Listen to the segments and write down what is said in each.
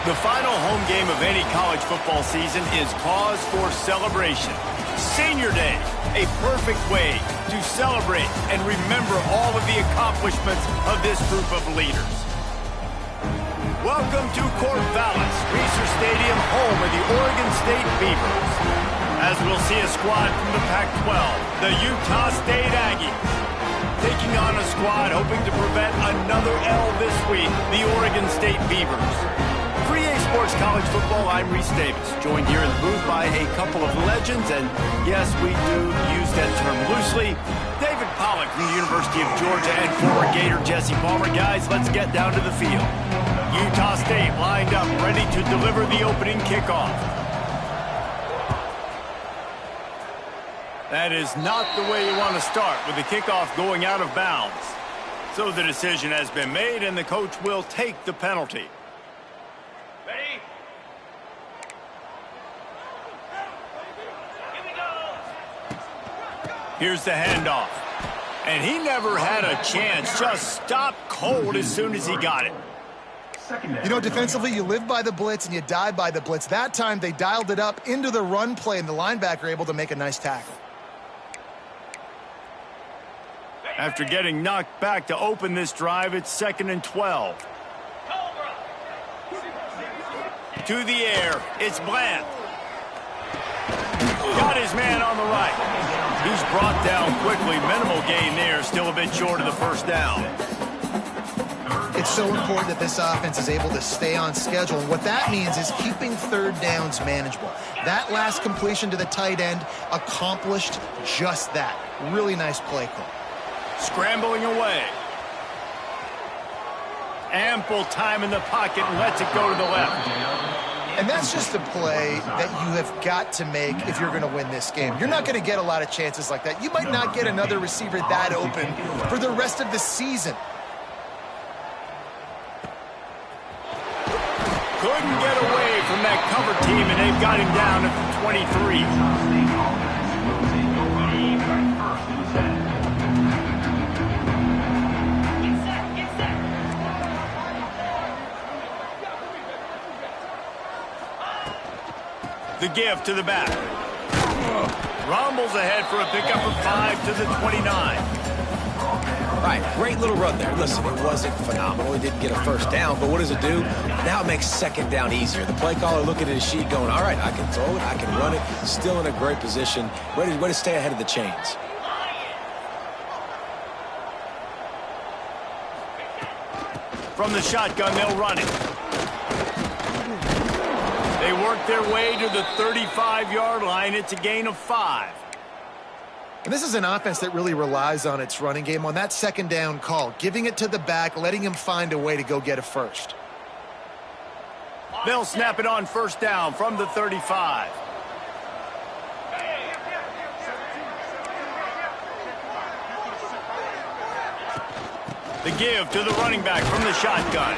The final home game of any college football season is cause for celebration. Senior Day, a perfect way to celebrate and remember all of the accomplishments of this group of leaders. Welcome to Corvallis, Reser Stadium, home of the Oregon State Beavers. As we'll see a squad from the Pac-12, the Utah State Aggies, taking on a squad hoping to prevent another L this week, the Oregon State Beavers. For EA Sports College Football, I'm Reese Davis, joined here in the booth by a couple of legends, and yes, we do use that term loosely. David Pollack from the University of Georgia and former Gator Jesse Palmer. Guys, let's get down to the field. Utah State lined up, ready to deliver the opening kickoff. That is not the way you want to start, with the kickoff going out of bounds. So the decision has been made, and the coach will take the penalty. Ready? Here we go. Here's the handoff. And he never had a chance, just stopped cold as soon as he got it. You know, defensively, you live by the blitz and you die by the blitz. That time, they dialed it up into the run play, and the linebacker able to make a nice tackle. After getting knocked back to open this drive, it's 2nd and 12. To the air, it's Bland. Got his man on the right. He's brought down quickly. Minimal gain there, still a bit short of the first down. It's so important that this offense is able to stay on schedule. And what that means is keeping third downs manageable. That last completion to the tight end accomplished just that. Really nice play call. Scrambling away. Ample time in the pocket and lets it go to the left. And that's just a play that you have got to make if you're going to win this game. You're not going to get a lot of chances like that. You might not get another receiver that open for the rest of the season. Couldn't get away from that cover team, and they've got him down at the 23. The give to the back. Rumbles ahead for a pickup of 5 to the 29. Right, great little run there. Listen, it wasn't phenomenal. He didn't get a first down, but what does it do? Now it makes second down easier. The play caller looking at his sheet going, all right, I can throw it, I can run it. Still in a great position, ready to stay ahead of the chains. From the shotgun, they'll run it. They work their way to the 35-yard line. It's a gain of 5. And this is an offense that really relies on its running game on that second down call, giving it to the back, letting him find a way to go get a first. They'll snap it on first down from the 35. The give to the running back from the shotgun.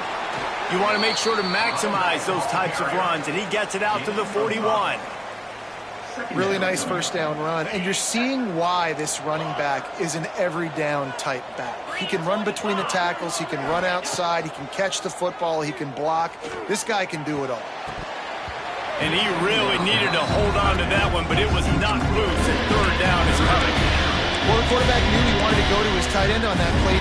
You want to make sure to maximize those types of runs, and he gets it out to the 41. Really nice first down run, and you're seeing why this running back is an every down type back. He can run between the tackles, he can run outside, he can catch the football, he can block. This guy can do it all. And he really needed to hold on to that one, but it was not loose, and third down is coming. Well, the quarterback knew he wanted to go to his tight end on that play.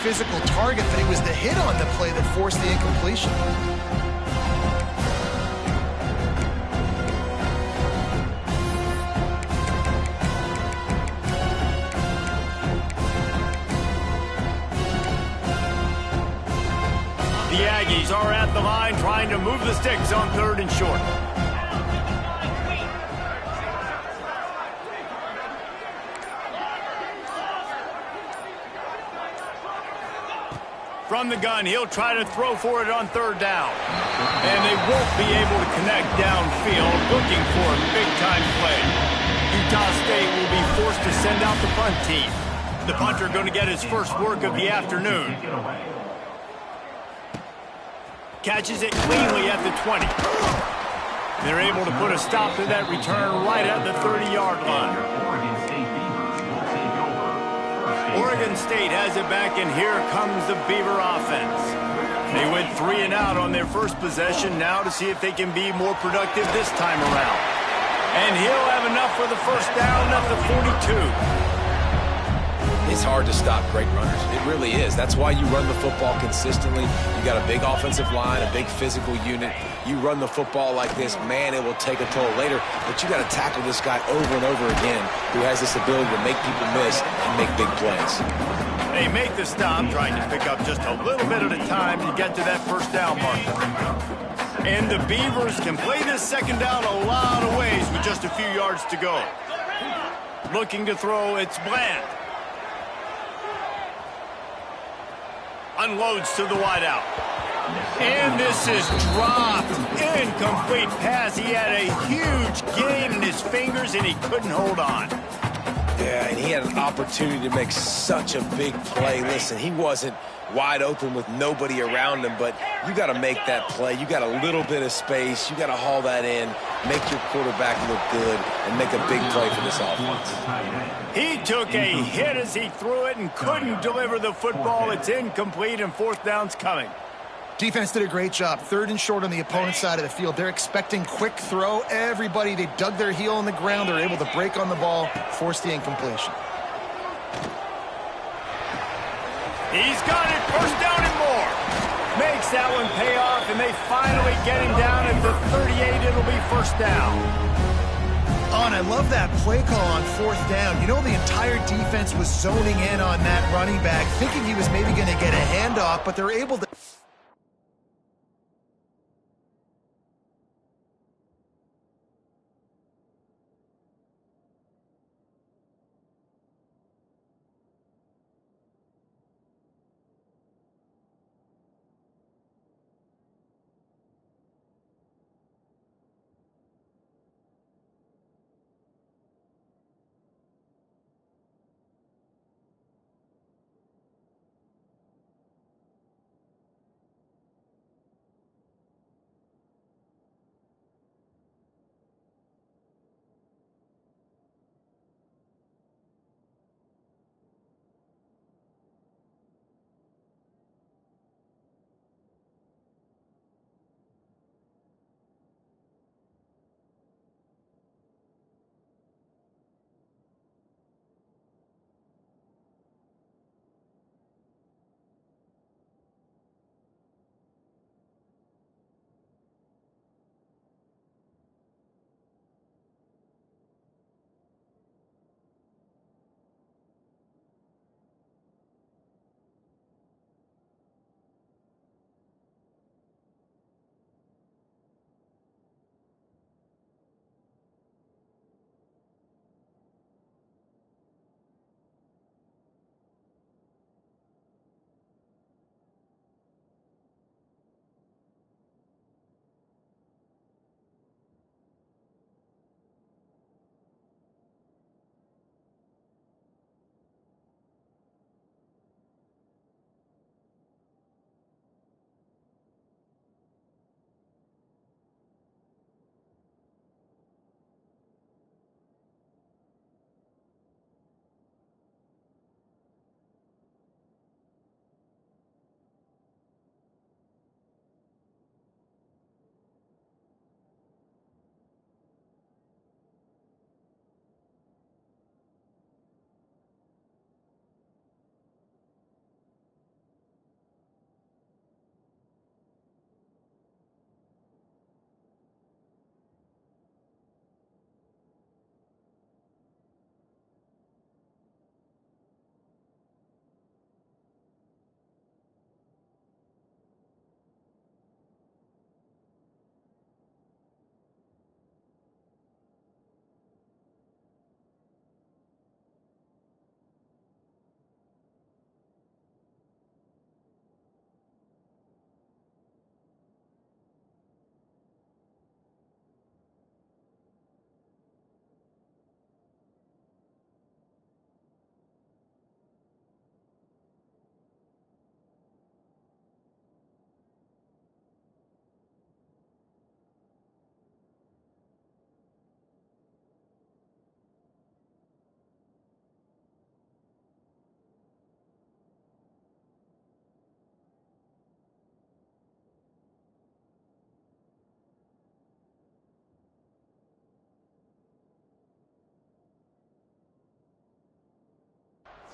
Physical target, but it was the hit on the play that forced the incompletion. Aggies are at the line trying to move the sticks on 3rd and short. From the gun, he'll try to throw for it on 3rd down. And they won't be able to connect downfield, looking for a big-time play. Utah State will be forced to send out the punt team. The punter going to get his first work of the afternoon. Catches it cleanly at the 20. They're able to put a stop to that return right at the 30-yard line. Oregon State has it back, and here comes the Beaver offense. They went 3 and out on their first possession, now to see if they can be more productive this time around. And he'll have enough for the first down at the 42. It's hard to stop great runners. It really is. That's why you run the football consistently. You got a big offensive line, a big physical unit. You run the football like this, man, it will take a toll later. But you got to tackle this guy over and over again who has this ability to make people miss and make big plays. They make the stop, trying to pick up just a little bit at a time to get to that first down marker. And the Beavers can play this second down a lot of ways with just a few yards to go. Looking to throw, it's Bland. Unloads to the wideout. And this is dropped. Incomplete pass. He had a huge gain in his fingers, and he couldn't hold on. Yeah, and he had an opportunity to make such a big play. Listen, he wasn't wide open with nobody around him, but you got to make that play. You got a little bit of space. You got to haul that in, make your quarterback look good, and make a big play for this offense. He took a hit as he threw it and couldn't deliver the football. It's incomplete, and 4th down's coming. Defense did a great job. 3rd and short on the opponent's side of the field. They're expecting quick throw. Everybody, they dug their heel on the ground. They're able to break on the ball, force the incompletion. He's got it. First down and more. Makes that one pay off, and they finally get him down at the 38. It'll be first down. Oh, and I love that play call on 4th down. You know, the entire defense was zoning in on that running back, thinking he was maybe going to get a handoff, but they're able to...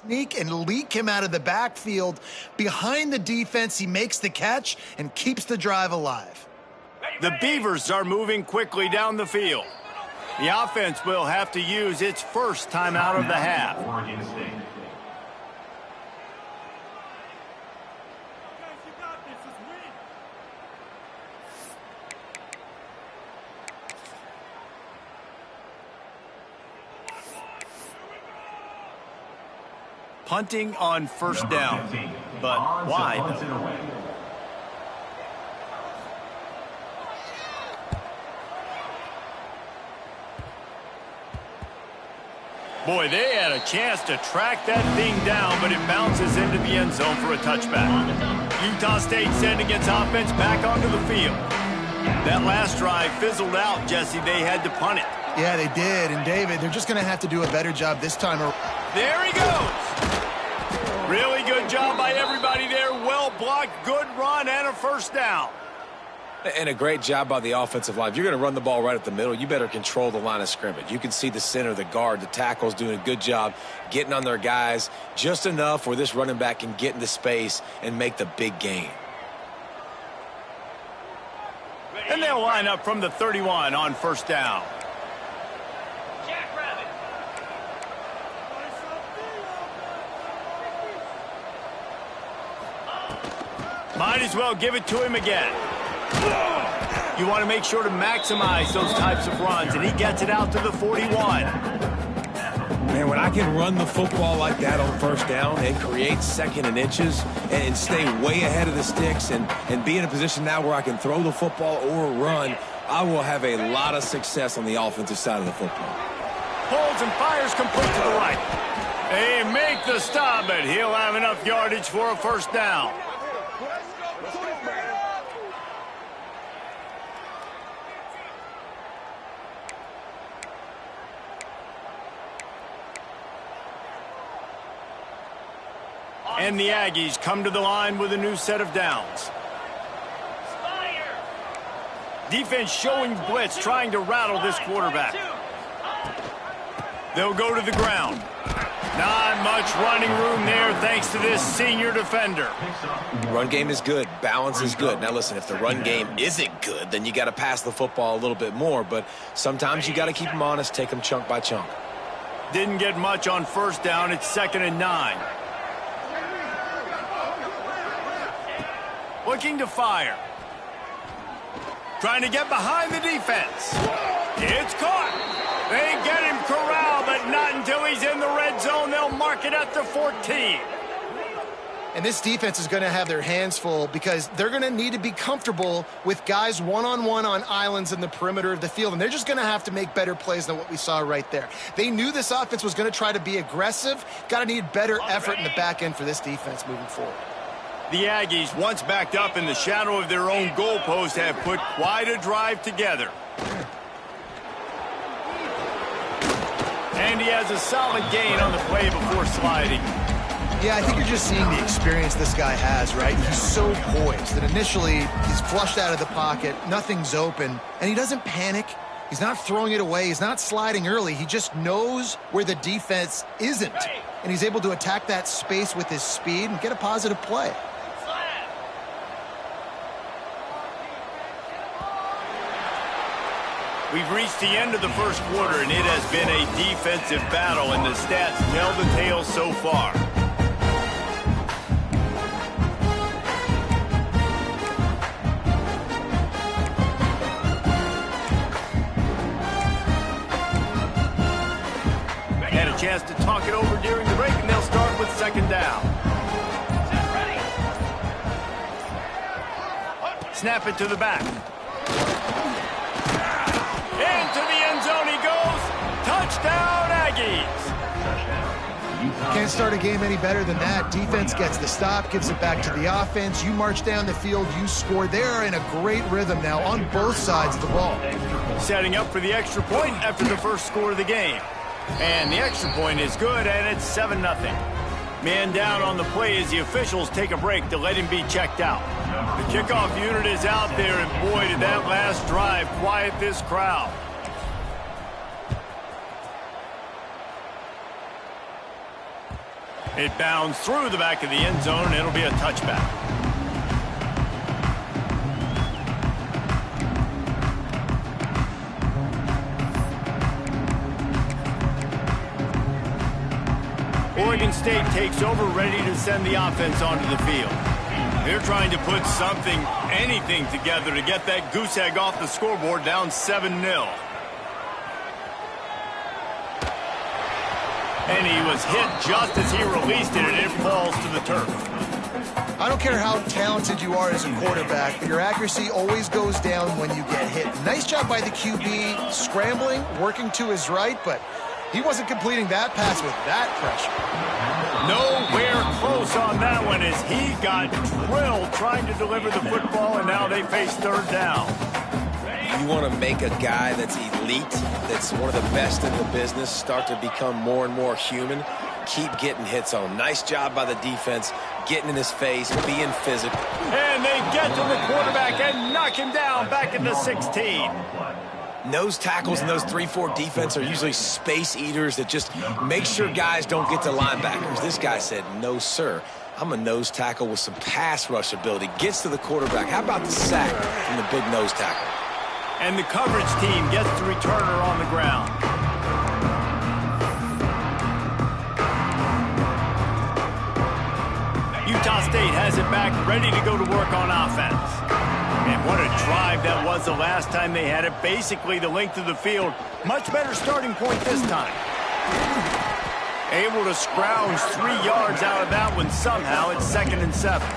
Sneak and leak him out of the backfield. Behind the defense, he makes the catch and keeps the drive alive. The Beavers are moving quickly down the field. The offense will have to use its first timeout of the half. Punting on first down. But why, though? Boy, they had a chance to track that thing down, but it bounces into the end zone for a touchback. Utah State sending its offense back onto the field. That last drive fizzled out, Jesse. They had to punt it. Yeah, they did. And, David, they're just going to have to do a better job this time around. There he goes. Really good job by everybody there. Well blocked, good run, and a first down. And a great job by the offensive line. If you're going to run the ball right at the middle, you better control the line of scrimmage. You can see the center, the guard, the tackles doing a good job getting on their guys just enough where this running back can get into space and make the big gain. And they'll line up from the 31 on first down. Might as well give it to him again. You want to make sure to maximize those types of runs, and he gets it out to the 41. Man, when I can run the football like that on first down and create second and inches and stay way ahead of the sticks and be in a position now where I can throw the football or run, I will have a lot of success on the offensive side of the football. Pulls and fires complete to the right. They make the stop, but he'll have enough yardage for a first down. And the Aggies come to the line with a new set of downs. Defense showing blitz, trying to rattle this quarterback. They'll go to the ground. Not much running room there thanks to this senior defender. Run game is good. Balance is good. Now listen, if the run game isn't good, then you got to pass the football a little bit more. But sometimes you got to keep them honest, take them chunk by chunk. Didn't get much on first down. It's 2nd and 9. Looking to fire. Trying to get behind the defense. It's caught. They get him corralled, but not until he's in the red zone. They'll mark it at the 14. And this defense is going to have their hands full because they're going to need to be comfortable with guys one-on-one on islands in the perimeter of the field. And they're just going to have to make better plays than what we saw right there. They knew this offense was going to try to be aggressive. Got to need better effort in the back end for this defense moving forward. The Aggies, once backed up in the shadow of their own goalpost, have put quite a drive together. And he has a solid gain on the play before sliding. Yeah, I think you're just seeing the experience this guy has, right? He's so poised that initially he's flushed out of the pocket, nothing's open, and he doesn't panic. He's not throwing it away. He's not sliding early. He just knows where the defense isn't, and he's able to attack that space with his speed and get a positive play. We've reached the end of the first quarter, and it has been a defensive battle, and the stats tell the tale so far. Had a chance to talk it over during the break, and they'll start with 2nd down. Snap it to the back. Into the end zone he goes. Touchdown, Aggies. Can't start a game any better than that. Defense gets the stop, gives it back to the offense. You march down the field, you score. They're in a great rhythm now on both sides of the ball. Setting up for the extra point after the first score of the game. And the extra point is good, and it's 7-0. Man down on the play as the officials take a break to let him be checked out. The kickoff unit is out there, and boy, did that last drive quiet this crowd. It bounds through the back of the end zone, and it'll be a touchback. Oregon State takes over, ready to send the offense onto the field. They're trying to put something, anything together to get that goose egg off the scoreboard, down 7-0. And he was hit just as he released it, and it falls to the turf. I don't care how talented you are as a quarterback, but your accuracy always goes down when you get hit. Nice job by the QB, scrambling, working to his right, but he wasn't completing that pass with that pressure. Nowhere close on that one as he got drilled trying to deliver the football, and now they face third down. You want to make a guy that's elite, that's one of the best in the business, start to become more and more human. Keep getting hits on him. Nice job by the defense, getting in his face, being physical. And they get to the quarterback and knock him down back into 16. Nose tackles in those 3-4 defense are usually space eaters that just make sure guys don't get to linebackers. This guy said, no, sir. I'm a nose tackle with some pass rush ability. Gets to the quarterback. How about the sack from the big nose tackle? And the coverage team gets the returner on the ground. Utah State has it back, ready to go to work on offense. And what a drive that was the last time they had it. Basically the length of the field. Much better starting point this time. Able to scrounge 3 yards out of that one somehow. It's 2nd and 7.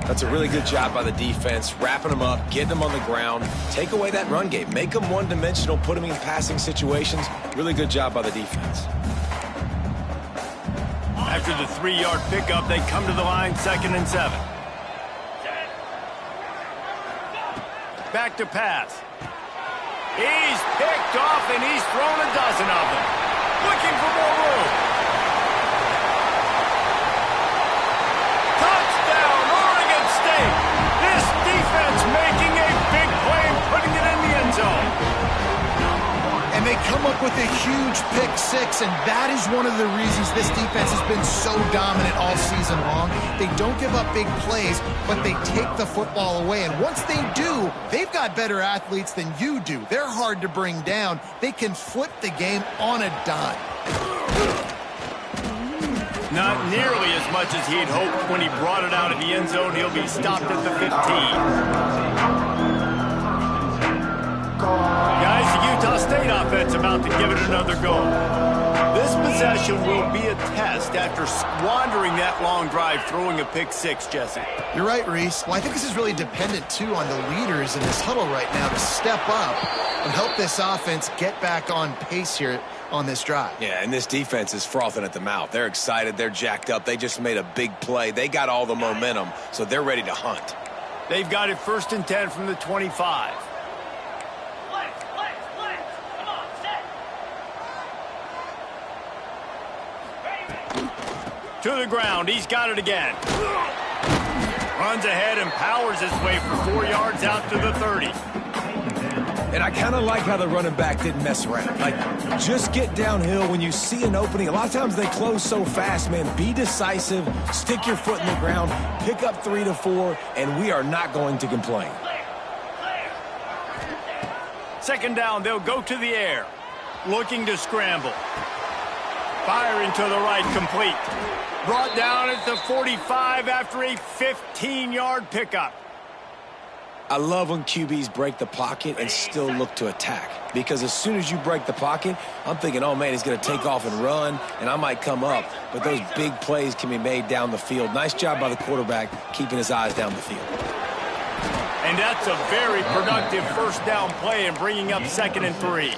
That's a really good job by the defense, wrapping them up, getting them on the ground, take away that run game, make them one-dimensional, put them in passing situations. Really good job by the defense. After the 3-yard pickup, they come to the line, 2nd and 7. Back to pass. He's picked off, and he's thrown a dozen of them. Looking for more room. Touchdown, Oregon State. This defense making a big play and putting it in the end zone. And they come up with a huge pick six, and that is one of the reasons this defense has been so dominant all season long. They don't give up big plays, but they take the football away. And once they do, they've got better athletes than you do. They're hard to bring down. They can flip the game on a dime. Not nearly as much as he'd hoped when he brought it out of the end zone. He'll be stopped at the 15. Guys, the Utah State offense about to give it another go. This possession will be a test after squandering that long drive, throwing a pick six, Jesse. You're right, Reese. Well, I think this is really dependent, too, on the leaders in this huddle right now to step up and help this offense get back on pace here on this drive. Yeah, and this defense is frothing at the mouth. They're excited. They're jacked up. They just made a big play. They got all the momentum, so they're ready to hunt. They've got it 1st and 10 from the 25. To the ground. He's got it again. Runs ahead and powers his way for 4 yards out to the 30. And I kind of like how the running back didn't mess around. Like, just get downhill when you see an opening. A lot of times they close so fast, man. Be decisive, stick your foot in the ground, pick up 3 to 4, and we are not going to complain. 2nd down, they'll go to the air. Looking to scramble. Firing to the right, complete. Brought down at the 45 after a 15-yard pickup. I love when QBs break the pocket and still look to attack. Because as soon as you break the pocket, I'm thinking, oh, man, he's going to take off and run, and I might come up. But those big plays can be made down the field. Nice job by the quarterback keeping his eyes down the field. And that's a very productive 1st down play and bringing up 2nd and 3.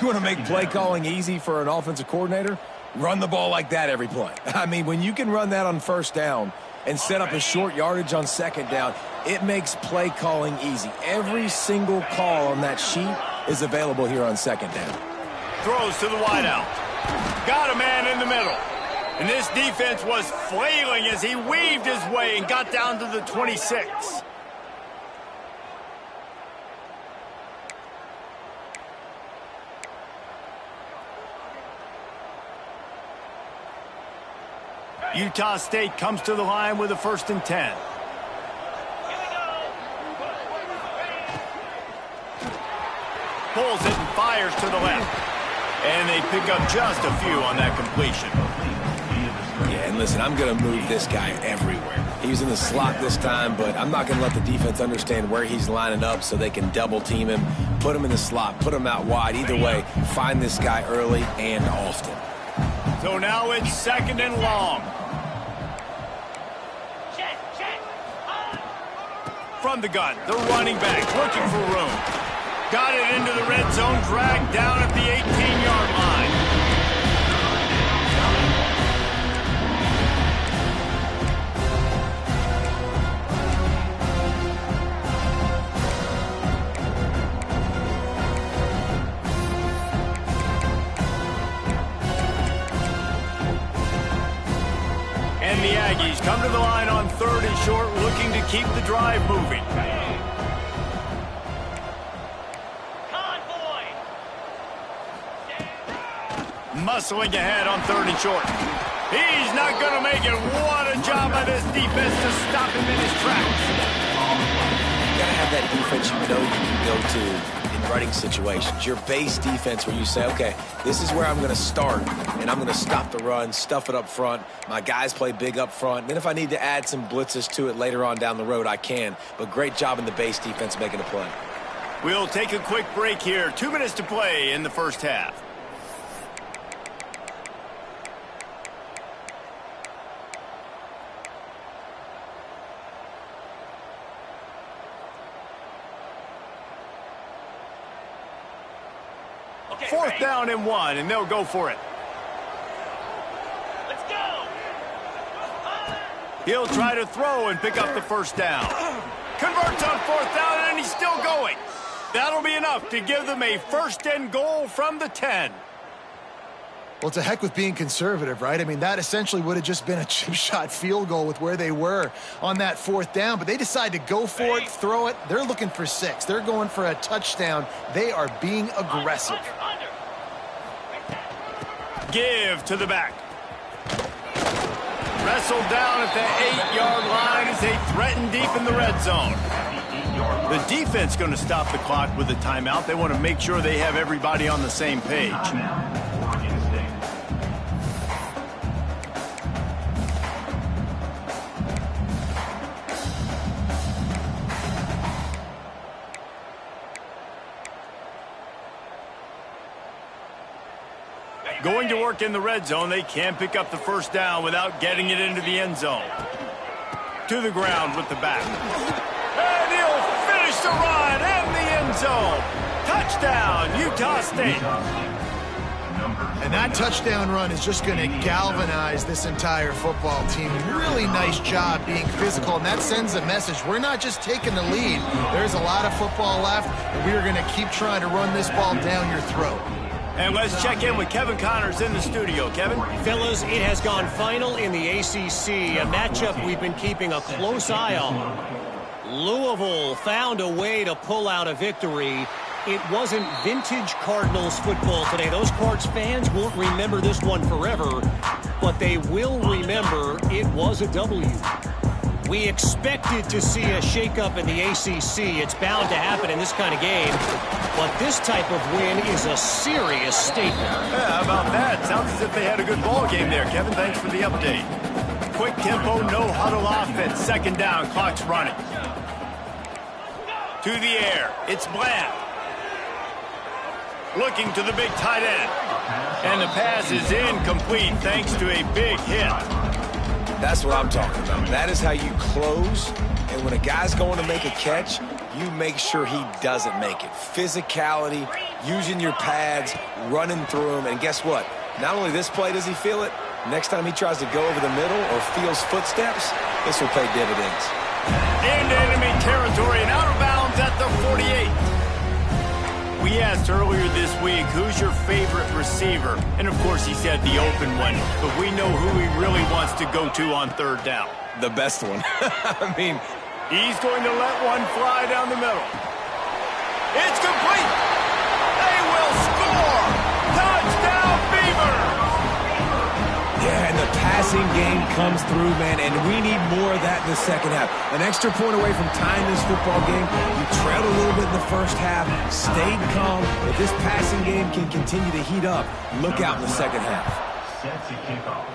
You want to make play calling easy for an offensive coordinator? Run the ball like that every play. I mean, when you can run that on 1st down and set up a short yardage on 2nd down, it makes play calling easy. Every single call on that sheet is available here on 2nd down. Throws to the wideout. Got a man in the middle. And this defense was flailing as he weaved his way and got down to the 26. Utah State comes to the line with a 1st and 10. Pulls it and fires to the left. And they pick up just a few on that completion. Yeah, and listen, I'm going to move this guy everywhere. He's in the slot this time, but I'm not going to let the defense understand where he's lining up so they can double team him, put him in the slot, put him out wide. Either way, find this guy early and often. So now it's 2nd and long. From the gun, the running back looking for room. Got it into the red zone, dragged down at the 18-yard line. And the Aggies come to the line on 3rd and short, looking to keep the drive moving. Muscling ahead on 3rd and short. He's not going to make it. What a job by this defense to stop him in his tracks. You got to have that defense you know you can go to in running situations. Your base defense where you say, okay, this is where I'm going to start, and I'm going to stop the run, stuff it up front. My guys play big up front. Then if I need to add some blitzes to it later on down the road, I can. But great job in the base defense making a play. We'll take a quick break here. 2 minutes to play in the 1st half. Okay, 4th down and 1, and they'll go for it. Let's go. He'll try to throw and pick up the 1st down. Converts on 4th down, and he's still going. That'll be enough to give them a 1st and goal from the 10. Well, to heck with being conservative, right? I mean, that essentially would have just been a chip shot field goal with where they were on that 4th down. But they decide to go for it, throw it. They're looking for 6. They're going for a touchdown. They are being aggressive. Give to the back. Wrestled down at the 8-yard line as they threaten deep in the red zone. The defense going to stop the clock with a timeout. They want to make sure they have everybody on the same page. Going to work in the red zone, they can pick up the 1st down without getting it into the end zone. To the ground with the back. And he'll finish the run in the end zone. Touchdown, Utah State. And that touchdown run is just going to galvanize this entire football team. Really nice job being physical, and that sends a message. We're not just taking the lead. There's a lot of football left, and we are going to keep trying to run this ball down your throat. And let's check in with Kevin Connors in the studio. Kevin? Fellas, it has gone final in the ACC, a matchup we've been keeping a close eye on. Louisville found a way to pull out a victory. It wasn't vintage Cardinals football today. Those Cards fans won't remember this one forever, but they will remember it was a W. We expected to see a shakeup in the ACC. It's bound to happen in this kind of game. But this type of win is a serious statement. Yeah, how about that? Sounds as if they had a good ball game there, Kevin. Thanks for the update. Quick tempo, no huddle offense. 2nd down, clock's running. To the air, it's Bland. Looking to the big tight end. And the pass is incomplete thanks to a big hit. That's what I'm talking about. That is how you close. And when a guy's going to make a catch, you make sure he doesn't make it. Physicality, using your pads, running through him. And guess what? Not only this play does he feel it, next time he tries to go over the middle or feels footsteps, this will pay dividends. Into enemy territory and out of bounds at the 48. We asked earlier this week, who's your favorite receiver? And, of course, he said the open one. But we know who he really wants to go to on 3rd down. The best one. I mean, he's going to let one fly down the middle. It's complete. They will score. Touchdown, Beavers. Yeah, and the passing game comes through, man, and we need more of that in the second half. An extra point away from tying this football game. You trailed a little bit in the first half, stayed calm. If this passing game can continue to heat up, look out in the second half. Set to kick off.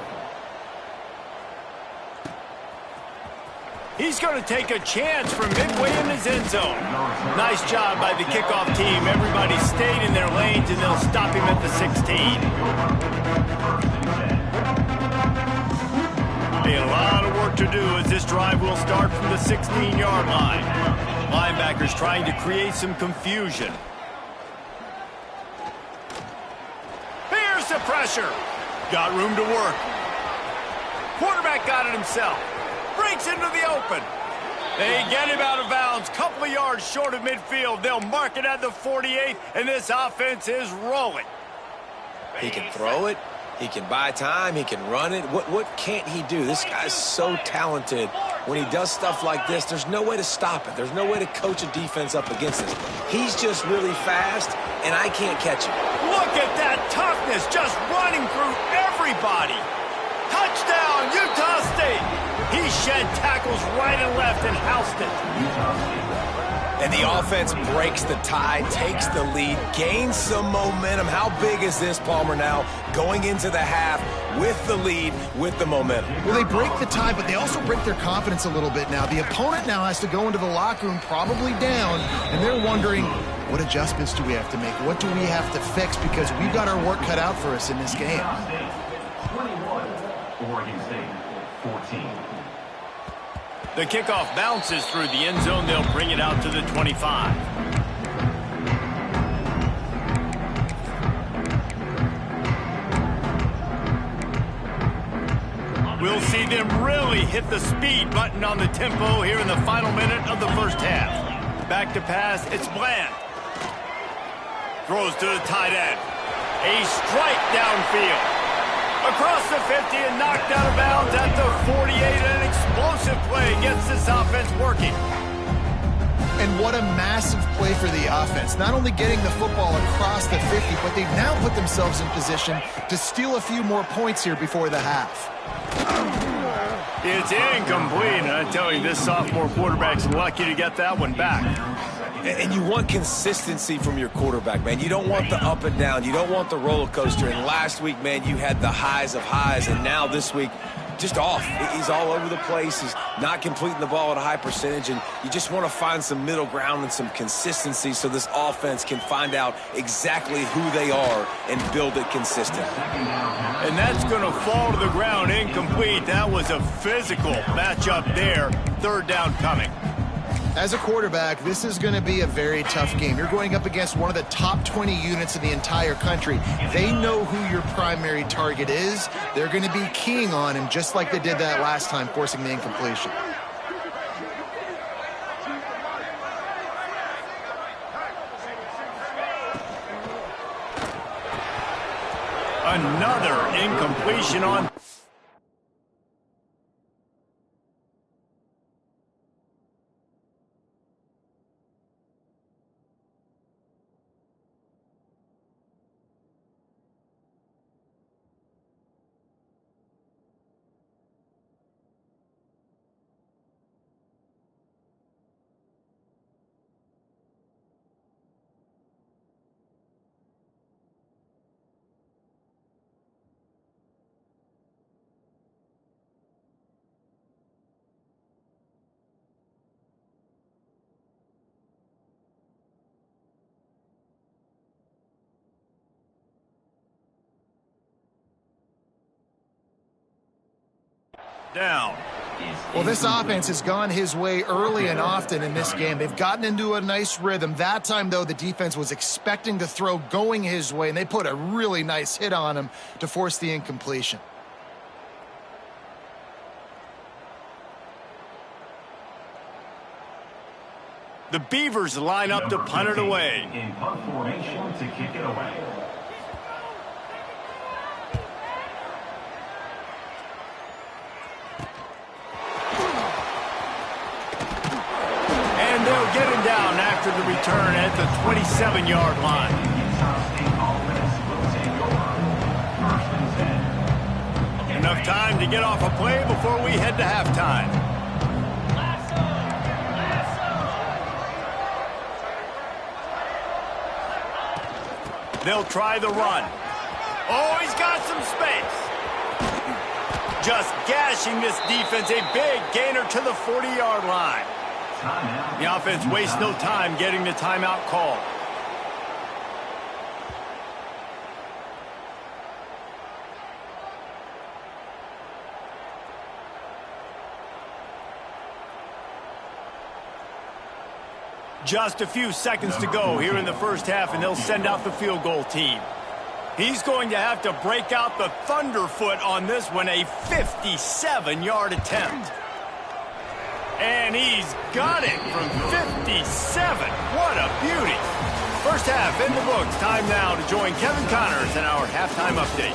He's going to take a chance from midway in his end zone. Nice job by the kickoff team. Everybody stayed in their lanes, and they'll stop him at the 16. A lot of work to do as this drive will start from the 16-yard line. Linebackers trying to create some confusion. Here's the pressure. Got room to work. Quarterback got it himself. Breaks into the open. They get him out of bounds. Couple of yards short of midfield. They'll mark it at the 48, and this offense is rolling. He can throw it. He can buy time. He can run it. What can't he do? This guy's so talented. When he does stuff like this, there's no way to stop it. There's no way to coach a defense up against this. He's just really fast, and I can't catch him. Look at that toughness, just running through everybody. Touchdown, Utah State. He shed tackles right and left and housed it. And the offense breaks the tie, takes the lead, gains some momentum. How big is this, Palmer, now going into the half with the lead, with the momentum? Well, they break the tie, but they also break their confidence a little bit now. The opponent now has to go into the locker room probably down, and they're wondering, what adjustments do we have to make? What do we have to fix? Because we've got our work cut out for us in this game. 21, Oregon State, 14. The kickoff bounces through the end zone. They'll bring it out to the 25. We'll see them really hit the speed button on the tempo here in the final minute of the first half. Back to pass, it's Bland. Throws to the tight end. A strike downfield. Across the 50 and knocked out of bounds at the 48. An explosive play gets this offense working. And what a massive play for the offense. Not only getting the football across the 50, but they've now put themselves in position to steal a few more points here before the half. It's incomplete, and I tell you, this sophomore quarterback's lucky to get that one back. And you want consistency from your quarterback, man. You don't want the up and down. You don't want the roller coaster. And last week, man, you had the highs of highs, and now this week, just off. He's all over the place. He's not completing the ball at a high percentage, and you just want to find some middle ground and some consistency so this offense can find out exactly who they are and build it consistent. And that's going to fall to the ground incomplete. That was a physical matchup there. Third down coming. As a quarterback, this is going to be a very tough game. You're going up against one of the top 20 units in the entire country. They know who your primary target is. They're going to be keying on him just like they did that last time, forcing the incompletion. Another incompletion on... down. Well, this offense has gone his way early and often in this game. They've gotten into a nice rhythm. That time, though, the defense was expecting to throw going his way, and they put a really nice hit on him to force the incompletion. The Beavers line up to punt it away. In punt formation to kick it away. And they'll get him down after the return at the 27-yard line. Enough time to get off a play before we head to halftime. They'll try the run. Oh, he's got some space. Just gashing this defense. A big gainer to the 40-yard line. The offense wastes no time getting the timeout call. Just a few seconds to go here in the first half, and they'll send out the field goal team. He's going to have to break out the thunderfoot on this one, a 57-yard attempt. And he's got it from 57. What a beauty. First half in the books. Time now to join Kevin Connors in our halftime update.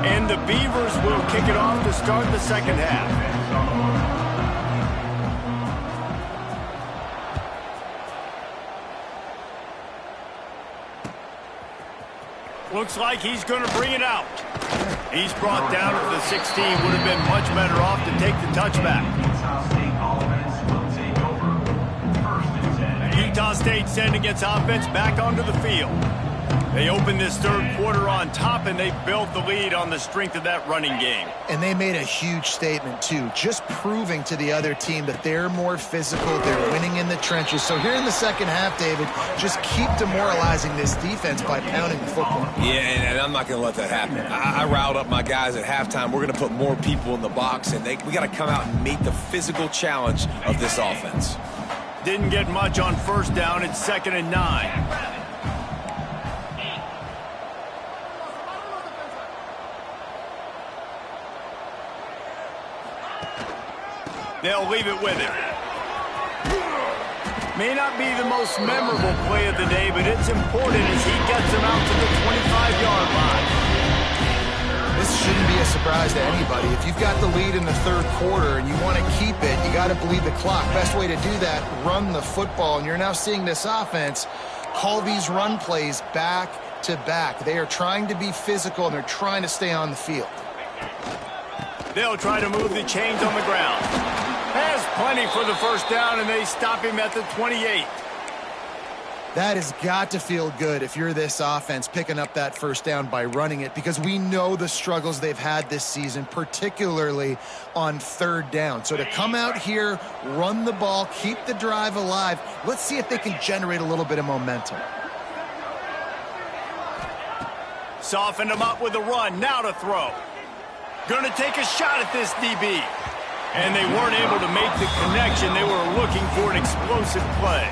And the Beavers will kick it off to start the second half. Looks like he's going to bring it out. He's brought down at the 16. Would have been much better off to take the touchback. Utah State sending its offense back onto the field. They opened this third quarter on top, and they built the lead on the strength of that running game. And they made a huge statement, too, just proving to the other team that they're more physical, they're winning in the trenches. So here in the second half, David, just keep demoralizing this defense by pounding the football. Yeah, and I'm not going to let that happen. I riled up my guys at halftime. We're going to put more people in the box, and we got to come out and meet the physical challenge of this offense. Didn't get much on first down. It's 2nd and 9. They'll leave it with him. May not be the most memorable play of the day, but it's important as he gets him out to the 25-yard line. This shouldn't be a surprise to anybody. If you've got the lead in the third quarter and you want to keep it, you got to bleed the clock. Best way to do that, run the football. And you're now seeing this offense call these run plays back to back. They are trying to be physical, and they're trying to stay on the field. They'll try to move the chains on the ground. Has plenty for the first down, and they stop him at the 28. That has got to feel good if you're this offense picking up that first down by running it, because we know the struggles they've had this season, particularly on third down. So to come out here, run the ball, keep the drive alive, let's see if they can generate a little bit of momentum. Softened him up with a run, now to throw. Going to take a shot at this DB. And they weren't able to make the connection. They were looking for an explosive play.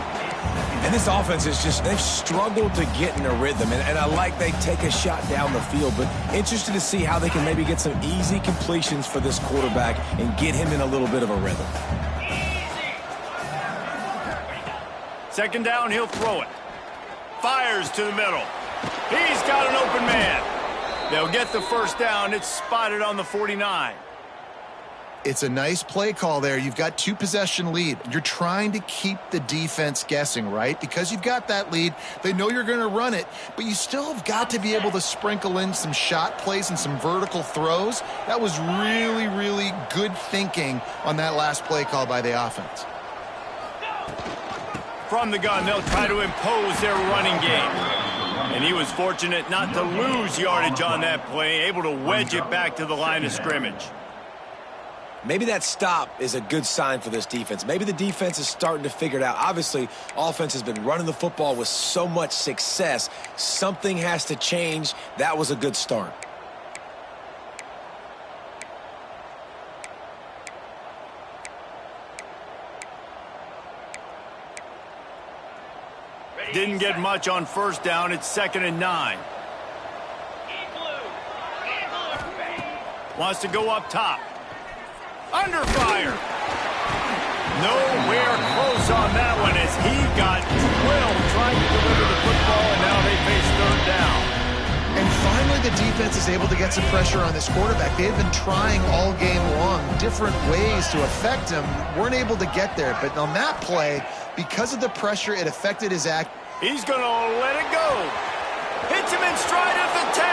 And this offense is just, they've struggled to get in a rhythm. And I like they take a shot down the field, but interested to see how they can maybe get some easy completions for this quarterback and get him in a little bit of a rhythm. Second down, he'll throw it. Fires to the middle. He's got an open man. They'll get the first down. It's spotted on the 49. It's a nice play call there. You've got 2-possession lead. You're trying to keep the defense guessing, right? Because you've got that lead. They know you're going to run it, but you still have got to be able to sprinkle in some shot plays and some vertical throws. That was really, really good thinking on that last play call by the offense. From the gun, they'll try to impose their running game. And he was fortunate not to lose yardage on that play, able to wedge it back to the line of scrimmage. Maybe that stop is a good sign for this defense. Maybe the defense is starting to figure it out. Obviously, offense has been running the football with so much success. Something has to change. That was a good start. Didn't get much on first down. It's 2nd and 9. Wants to go up top. Under fire. Nowhere close on that one as he got drilled trying to deliver the football, and now they face third down. And finally the defense is able to get some pressure on this quarterback. They've been trying all game long different ways to affect him. Weren't able to get there, but on that play, because of the pressure, it affected his act. He's going to let it go. Hits him in stride at the 10.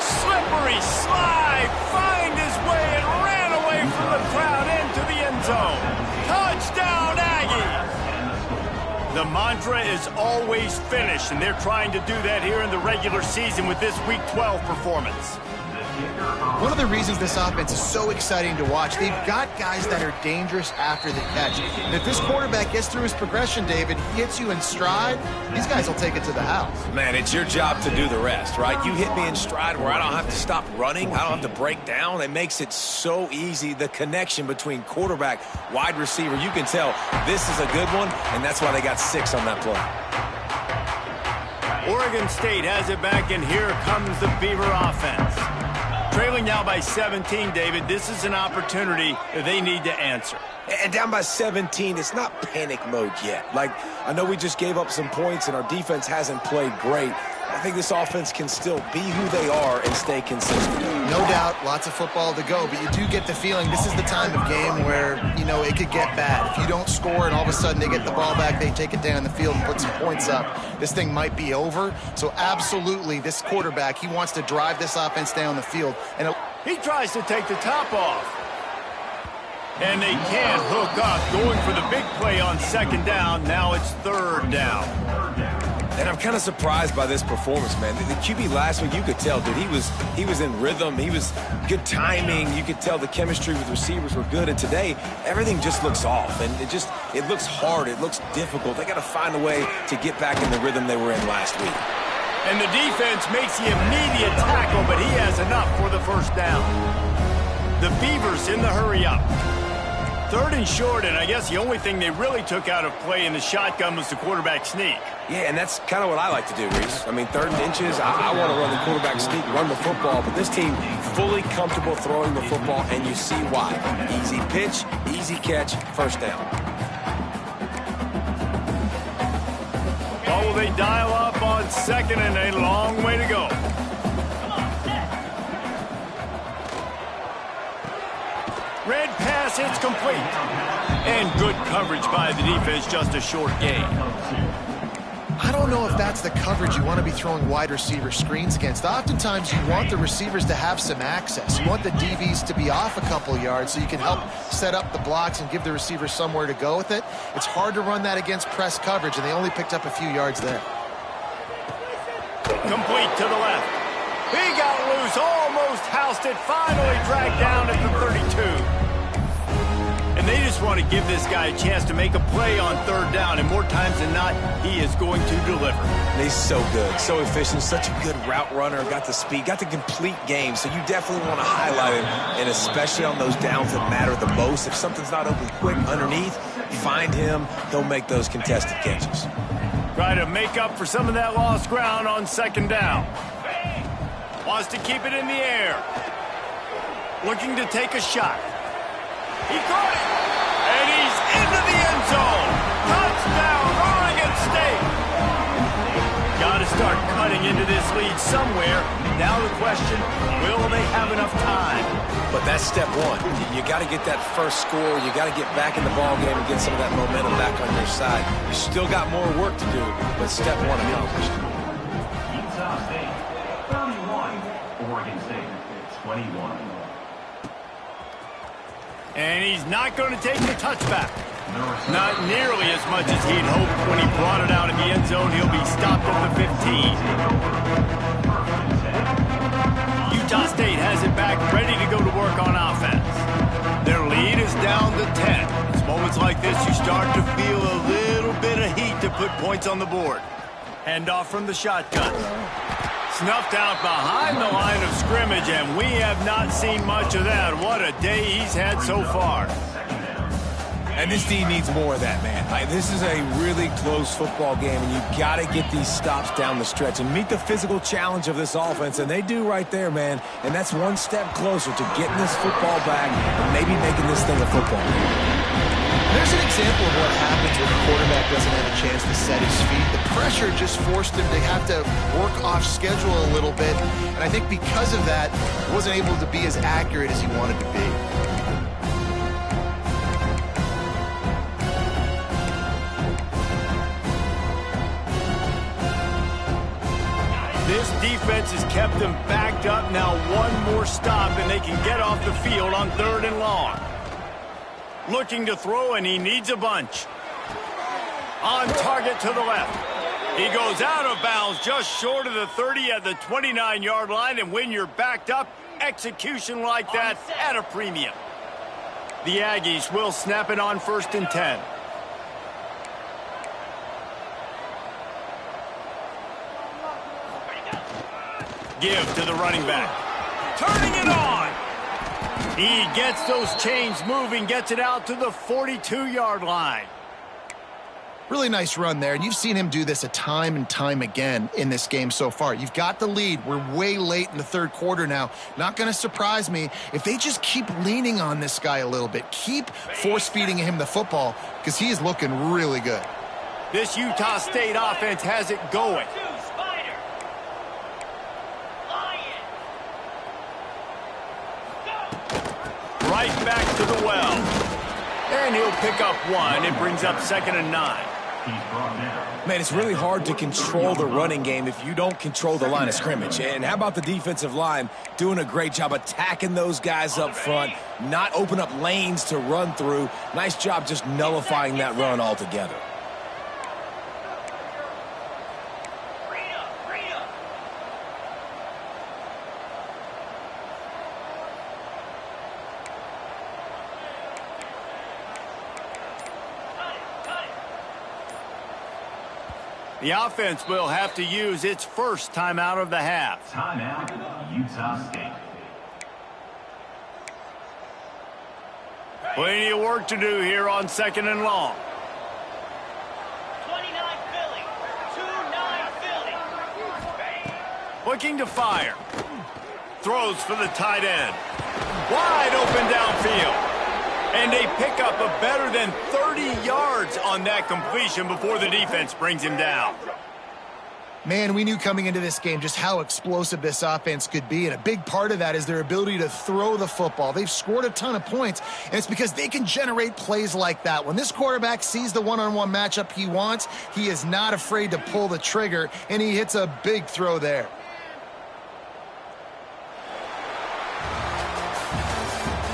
Slippery slide. Find his way and ran away from the crowd into the end zone. Touchdown, Aggies. The mantra is always finish, and they're trying to do that here in the regular season with this Week 12 performance. One of the reasons this offense is so exciting to watch, they've got guys that are dangerous after the catch. And if this quarterback gets through his progression, David, he hits you in stride, these guys will take it to the house. Man, it's your job to do the rest, right? You hit me in stride where I don't have to stop running. I don't have to break down. It makes it so easy. The connection between quarterback, wide receiver, you can tell this is a good one, and that's why they got 6 on that play. Oregon State has it back, and here comes the Beaver offense. Trailing now by 17, David. This is an opportunity that they need to answer. And down by 17, it's not panic mode yet. Like, I know we just gave up some points and our defense hasn't played great. I think this offense can still be who they are and stay consistent. No doubt, lots of football to go, but you do get the feeling this is the time of game where, you know, it could get bad. If you don't score and all of a sudden they get the ball back, they take it down the field and put some points up, this thing might be over. So absolutely, this quarterback, he wants to drive this offense down the field. And he tries to take the top off. And they can't hook up, going for the big play on 2nd down. Now it's 3rd down. And I'm kind of surprised by this performance, man. The QB last week, you could tell, dude, he was in rhythm. He was good timing. You could tell the chemistry with receivers were good. And today, everything just looks off. And it looks hard. It looks difficult. They got to find a way to get back in the rhythm they were in last week. And the defense makes the immediate tackle, but he has enough for the 1st down. The Beavers in the hurry up. 3rd and short, and I guess the only thing they really took out of play in the shotgun was the quarterback sneak. Yeah, and that's kind of what I like to do, Reese. I mean, 3rd and inches, I want to run the quarterback sneak, run the football, but this team fully comfortable throwing the football, and you see why. Easy pitch, easy catch, 1st down. Oh, will they dial up on 2nd and a long way to go. Red pass hits complete. And good coverage by the defense, just a short gain. I don't know if that's the coverage you want to be throwing wide receiver screens against. Oftentimes, you want the receivers to have some access. You want the DBs to be off a couple yards so you can help set up the blocks and give the receivers somewhere to go with it. It's hard to run that against press coverage, and they only picked up a few yards there. Complete to the left. He got loose, almost housed it, finally dragged down at the 32. And they just want to give this guy a chance to make a play on 3rd down, and more times than not, he is going to deliver. And he's so good, so efficient, such a good route runner, got the speed, got the complete game, so you definitely want to highlight him, and especially on those downs that matter the most. If something's not open quick underneath, find him, he'll make those contested catches. Try to make up for some of that lost ground on 2nd down. Wants to keep it in the air. Looking to take a shot. He caught it, and he's into the end zone. Touchdown, Oregon State. Got to start cutting into this lead somewhere. Now the question, will they have enough time? But that's step 1. You got to get that first score. You got to get back in the ball game and get some of that momentum back on your side. You still got more work to do, but step 1 accomplished. Utah State 31, Oregon State 21. And he's not going to take the touchback. Not nearly as much as he'd hoped when he brought it out in the end zone. He'll be stopped at the 15. Utah State has it back, ready to go to work on offense. Their lead is down to 10. It's moments like this you start to feel a little bit of heat to put points on the board. Handoff from the shotgun. Snuffed out behind the line of scrimmage, and we have not seen much of that. What a day he's had so far. And this team needs more of that, man. This is a really close football game, and you've got to get these stops down the stretch and meet the physical challenge of this offense, and they do right there, man. And that's one step closer to getting this football back and maybe making this thing a football game. There's an example of what happens when the quarterback doesn't have a chance to set his feet. The pressure just forced him to have to work off schedule a little bit. And I think because of that, he wasn't able to be as accurate as he wanted to be. defense has kept them backed up. Now one more stop, and they can get off the field on 3rd and long. Looking to throw, and he needs a bunch. On target to the left. He goes out of bounds just short of the 30 at the 29-yard line, and when you're backed up, execution like that at a premium. The Aggies will snap it on 1st and 10. Give to the running back. Turning it on. He gets those chains moving, gets it out to the 42-yard line. Really nice run there, and you've seen him do this a time and time again in this game so far. You've got the lead. We're way late in the 3rd quarter now. Not going to surprise me if they just keep leaning on this guy a little bit. Keep force-feeding him the football because he is looking really good. This Utah State offense has it going. Right back to the well. And he'll pick up 1. It brings up 2nd and 9. Man, it's really hard to control the running game if you don't control the line of scrimmage. And how about the defensive line doing a great job attacking those guys up front, not open up lanes to run through. Nice job just nullifying that run altogether. The offense will have to use its first timeout of the half. Timeout, Utah State. Plenty of work to do here on 2nd and long. 29 Philly. 2-9 Philly. Looking to fire. Throws for the tight end. Wide open downfield. And they pick up a better than 30 yards on that completion before the defense brings him down. Man, we knew coming into this game just how explosive this offense could be, and a big part of that is their ability to throw the football. They've scored a ton of points, and it's because they can generate plays like that. When this quarterback sees the one-on-one matchup he wants, he is not afraid to pull the trigger, and he hits a big throw there.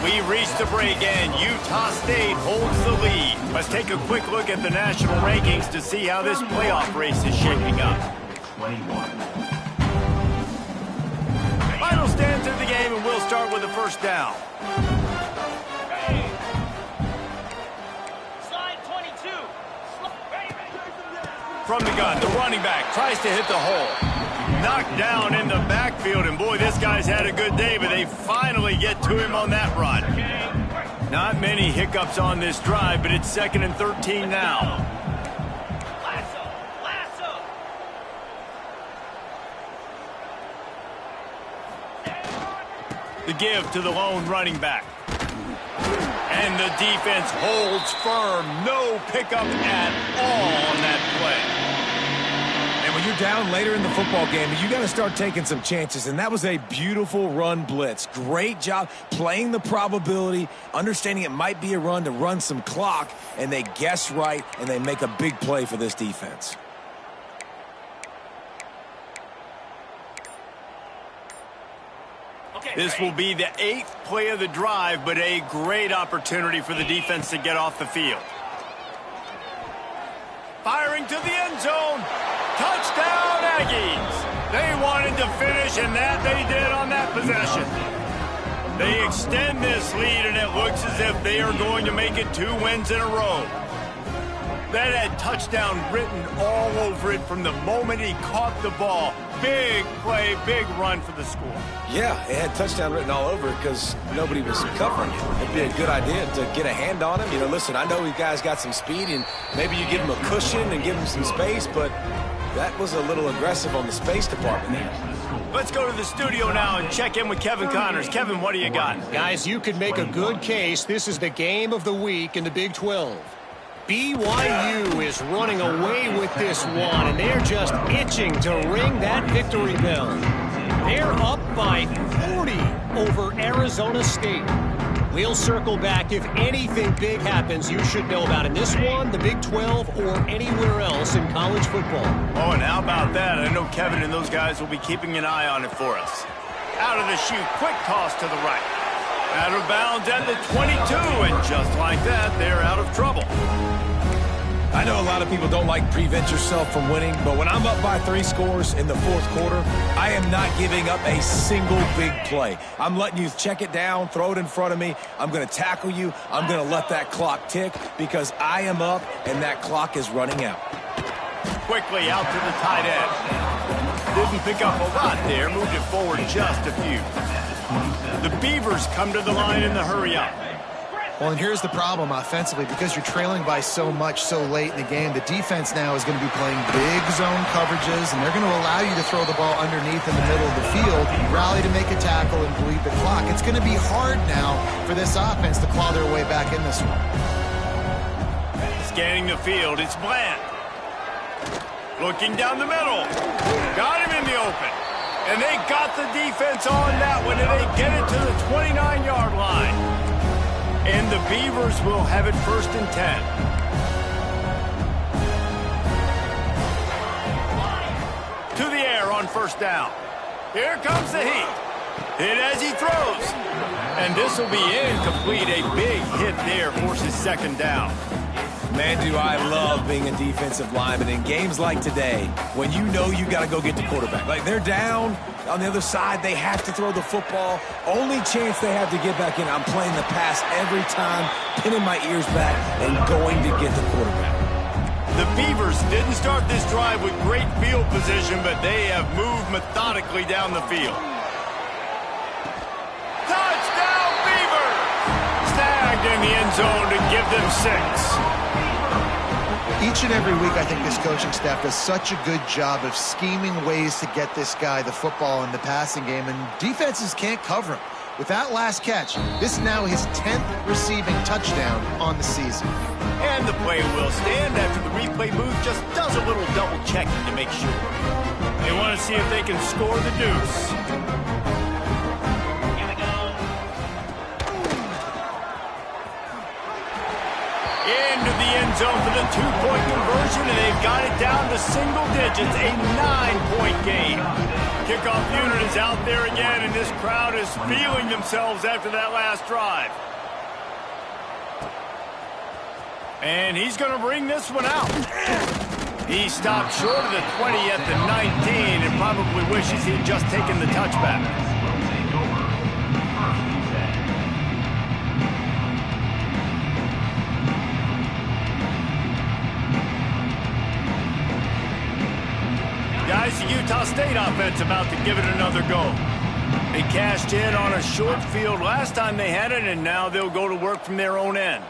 We reach the break, and Utah State holds the lead. Let's take a quick look at the national rankings to see how this playoff race is shaping up. 21. Final stands of the game, and we'll start with the first down. Slide 22. From the gun, the running back tries to hit the hole. Knocked down in the backfield, and boy, this guy's had a good day, but they finally get to him on that run. Not many hiccups on this drive, but it's 2nd and 13 now. Lasso. The give to the lone running back. And the defense holds firm. No pickup at all on that play. And when you're down later in the football game, you got to start taking some chances, and that was a beautiful run blitz. Great job playing the probability, understanding it might be a run to run some clock, and they guess right, and they make a big play for this defense. This will be the 8th play of the drive, but a great opportunity for the defense to get off the field. Firing to the end zone. Touchdown, Aggies. They wanted to finish, and that they did on that possession. They extend this lead, and it looks as if they are going to make it 2 wins in a row. That had touchdown written all over it from the moment he caught the ball. Big play, big run for the school. Yeah, it had touchdown written all over it because nobody was covering it. It'd be a good idea to get a hand on him. You know, listen, I know you guys got some speed, and maybe you give him a cushion and give him some space, but that was a little aggressive on the space department there. Let's go to the studio now and check in with Kevin Connors. Kevin, what do you got? Guys, you could make a good case. This is the game of the week in the Big 12. BYU is running away with this one, and they're just itching to ring that victory bell. They're up by 40 over Arizona State. We'll circle back. If anything big happens, you should know about in this one, the Big 12, or anywhere else in college football. Oh, and how about that? I know Kevin and those guys will be keeping an eye on it for us. Out of the chute, quick toss to the right. Out of bounds at the 22, and just like that, they're out of trouble. I know a lot of people don't like prevent yourself from winning, but when I'm up by 3 scores in the fourth quarter, I am not giving up a single big play. I'm letting you check it down, throw it in front of me. I'm going to tackle you. I'm going to let that clock tick because I am up and that clock is running out. Quickly out to the tight end. Didn't pick up a lot there, moved it forward just a few. The Beavers come to the line in the hurry-up. Well, and here's the problem offensively. Because you're trailing by so much so late in the game, the defense now is going to be playing big zone coverages, and they're going to allow you to throw the ball underneath in the middle of the field, rally to make a tackle, and bleed the clock. It's going to be hard now for this offense to claw their way back in this one. Scanning the field, it's Bland. Looking down the middle. Got him in the open. And they got the defense on that one, and they get it to the 29-yard line. And the Beavers will have it 1st and 10. To the air on 1st down. Here comes the heat. Hit as he throws. And this will be incomplete. A big hit there forces 2nd down. Man, do I love being a defensive lineman in games like today when you know you got to go get the quarterback. Like, they're down on the other side. They have to throw the football. Only chance they have to get back in. I'm playing the pass every time, pinning my ears back and going to get the quarterback. The Beavers didn't start this drive with great field position, but they have moved methodically down the field. Touchdown, Beavers! Snagged in the end zone to give them 6. Each and every week, I think this coaching staff does such a good job of scheming ways to get this guy the football in the passing game, and defenses can't cover him. With that last catch, this is now his 10th receiving touchdown on the season. And the play will stand after the replay booth just does a little double checking to make sure. They want to see if they can score the deuce. Into the end zone for the 2-point conversion, and they've got it down to single digits, a 9-point game. Kickoff unit is out there again, and this crowd is feeling themselves after that last drive. And he's going to bring this one out. He stopped short of the 20 at the 19 and probably wishes he'd just taken the touchback. Guys, the Utah State offense about to give it another go. They cashed in on a short field last time they had it, and now they'll go to work from their own end.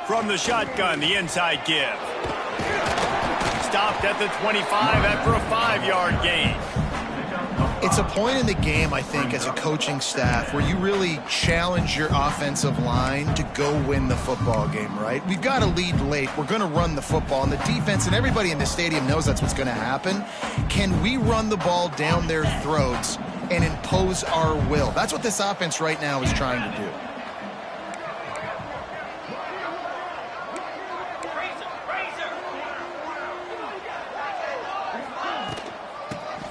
From the shotgun, the inside give. Stopped at the 25 after a 5-yard gain. It's a point in the game, I think, as a coaching staff where you really challenge your offensive line to go win the football game, right? We've got to lead late. We're going to run the football, and the defense and everybody in the stadium knows that's what's going to happen. Can we run the ball down their throats and impose our will? That's what this offense right now is trying to do.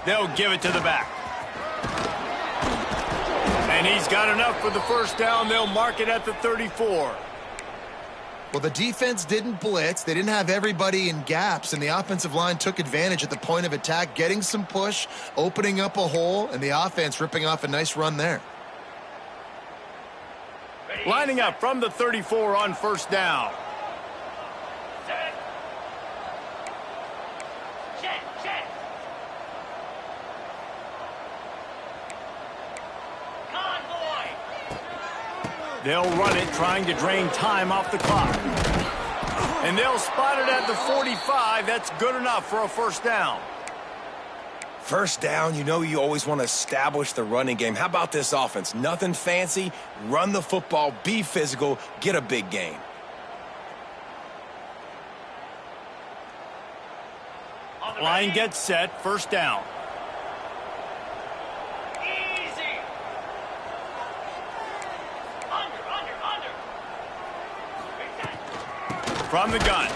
They'll give it to the back. And he's got enough for the 1st down. They'll mark it at the 34. Well, the defense didn't blitz. They didn't have everybody in gaps, and the offensive line took advantage at the point of attack, getting some push, opening up a hole, and the offense ripping off a nice run there. Lining up from the 34 on 1st down. They'll run it, trying to drain time off the clock. And they'll spot it at the 45. That's good enough for a 1st down. 1st down, you know you always want to establish the running game. How about this offense? Nothing fancy. Run the football, be physical, get a big gain. Line gets set, 1st down. From the gun.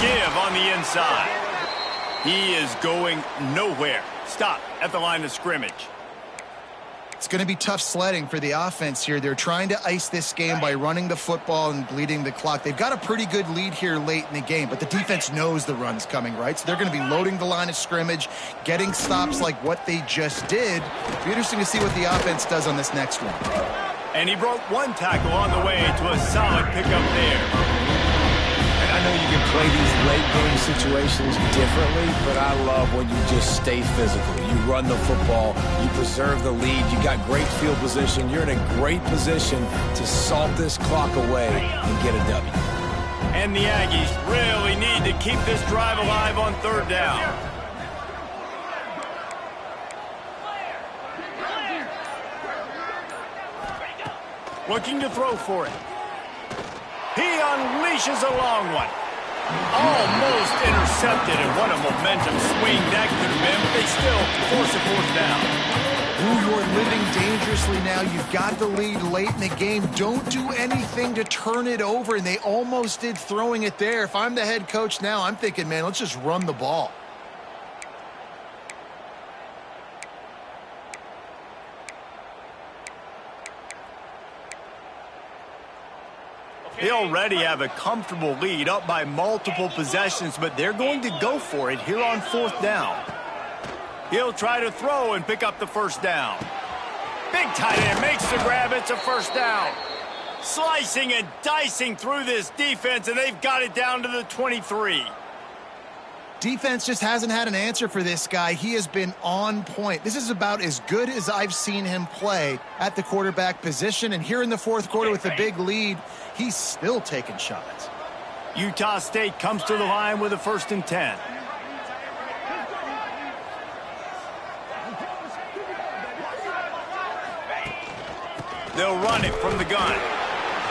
Give on the inside. He is going nowhere. Stop at the line of scrimmage. It's going to be tough sledding for the offense here. They're trying to ice this game by running the football and bleeding the clock. They've got a pretty good lead here late in the game, but the defense knows the run's coming, right? So they're going to be loading the line of scrimmage, getting stops like what they just did. It'll be interesting to see what the offense does on this next one. And he broke one tackle on the way to a solid pickup there. I know you can play these late-game situations differently, but I love when you just stay physical. You run the football, you preserve the lead, you got great field position, you're in a great position to salt this clock away and get a W. And the Aggies really need to keep this drive alive on third down. Looking to throw for it. He unleashes a long one. Almost intercepted, and what a momentum swing that could have been, but they still force a fourth down. Ooh, you're living dangerously now. You've got the lead late in the game. Don't do anything to turn it over, and they almost did throwing it there. If I'm the head coach now, I'm thinking, man, let's just run the ball. They already have a comfortable lead up by multiple possessions, but they're going to go for it here on fourth down. He'll try to throw and pick up the first down. Big tight end makes the grab. It's a first down. Slicing and dicing through this defense, and they've got it down to the 23. Defense just hasn't had an answer for this guy. He has been on point. This is about as good as I've seen him play at the quarterback position. And here in the fourth quarter with a big lead, he's still taking shots. Utah State comes to the line with a 1st and 10. They'll run it from the gun.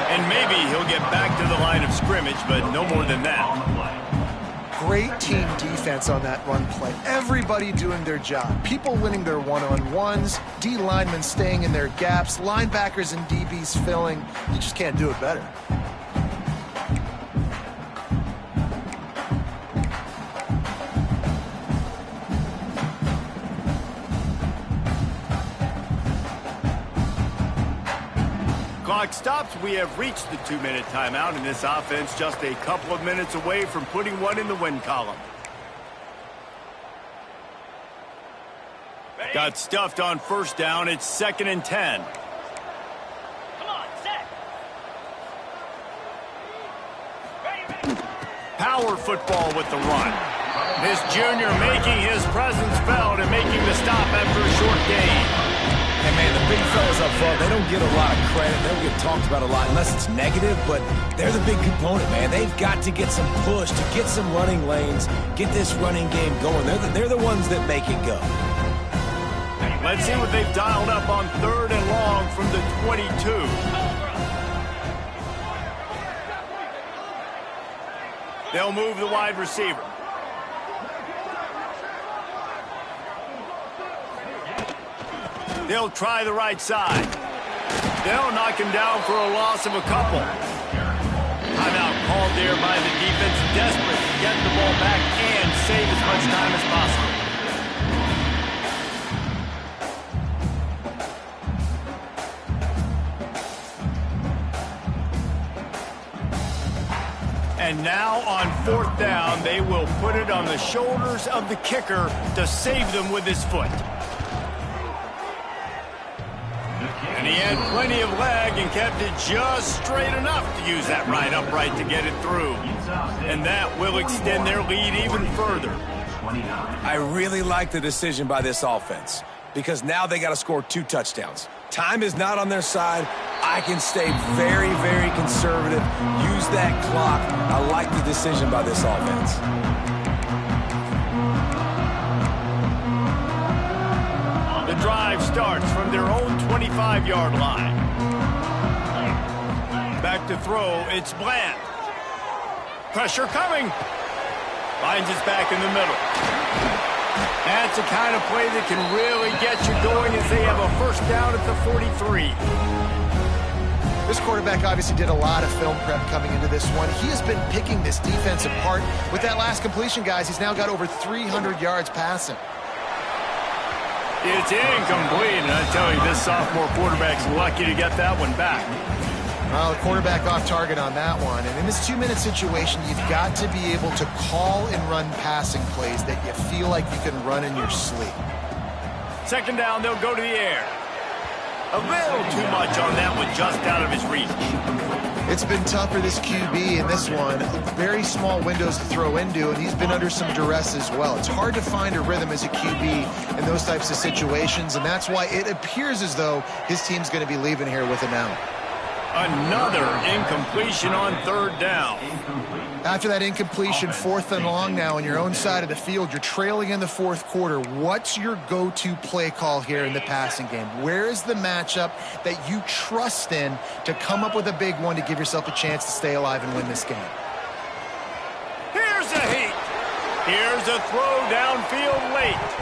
And maybe he'll get back to the line of scrimmage, but no more than that. Great team defense on that run play. Everybody doing their job. People winning their one-on-ones, D linemen staying in their gaps, linebackers and DBs filling. You just can't do it better. Clock stops. We have reached the 2-minute timeout, and this offense just a couple of minutes away from putting one in the win column. Got stuffed on first down. It's 2nd and 10. Come on, set. Power football with the run. This junior making his presence felt and making the stop after a short gain. Hey, man, the big fellas up front, they don't get a lot of credit. They don't get talked about a lot unless it's negative, but they're the big component, man. They've got to get some push, to get some running lanes, get this running game going. They're the ones that make it go. Let's see what they've dialed up on 3rd and long from the 22. They'll move the wide receiver. They'll try the right side. They'll knock him down for a loss of a couple. Timeout called there by the defense, desperate to get the ball back and save as much time as possible. And now on 4th down, they will put it on the shoulders of the kicker to save them with his foot. And he had plenty of leg and kept it just straight enough to use that right upright to get it through. And that will extend their lead even further. I really like the decision by this offense because now they got to score 2 touchdowns. Time is not on their side. I can stay very, very conservative, use that clock. I like the decision by this offense. The drive starts from their own 25-yard line. Back to throw, it's Bland. Pressure coming. Finds his back in the middle. That's the kind of play that can really get you going as they have a first down at the 43. This quarterback obviously did a lot of film prep coming into this one. He has been picking this defense apart. With that last completion, guys, he's now got over 300 yards passing. It's incomplete, and I tell you, this sophomore quarterback's lucky to get that one back. Well, the quarterback off target on that one. And in this 2-minute situation, you've got to be able to call and run passing plays that you feel like you can run in your sleep. Second down, they'll go to the air. A little too much on that one, just out of his reach. It's been tough for this QB in this one. Very small windows to throw into, and he's been under some duress as well. It's hard to find a rhythm as a QB in those types of situations, and that's why it appears as though his team's going to be leaving here with an out. Another incompletion on third down. After that incompletion, 4th and long now on your own side of the field, you're trailing in the 4th quarter. What's your go-to play call here in the passing game? Where is the matchup that you trust in to come up with a big one to give yourself a chance to stay alive and win this game? Here's a heat. Here's a throw downfield late.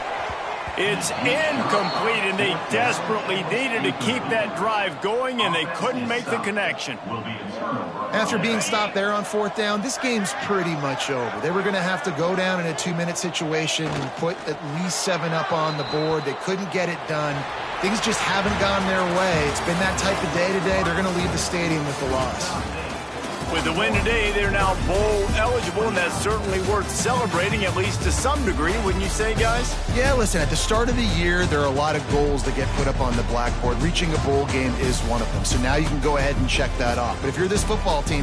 It's incomplete, and they desperately needed to keep that drive going, and they couldn't make the connection. After being stopped there on 4th down, this game's pretty much over. They were going to have to go down in a 2-minute situation and put at least 7 up on the board. They couldn't get it done. Things just haven't gone their way. It's been that type of day today. They're going to leave the stadium with the loss. With the win today, they're now bowl eligible, and that's certainly worth celebrating, at least to some degree, wouldn't you say, guys? Yeah, listen, at the start of the year, there are a lot of goals that get put up on the blackboard. Reaching a bowl game is one of them. So now you can go ahead and check that off. But if you're this football team,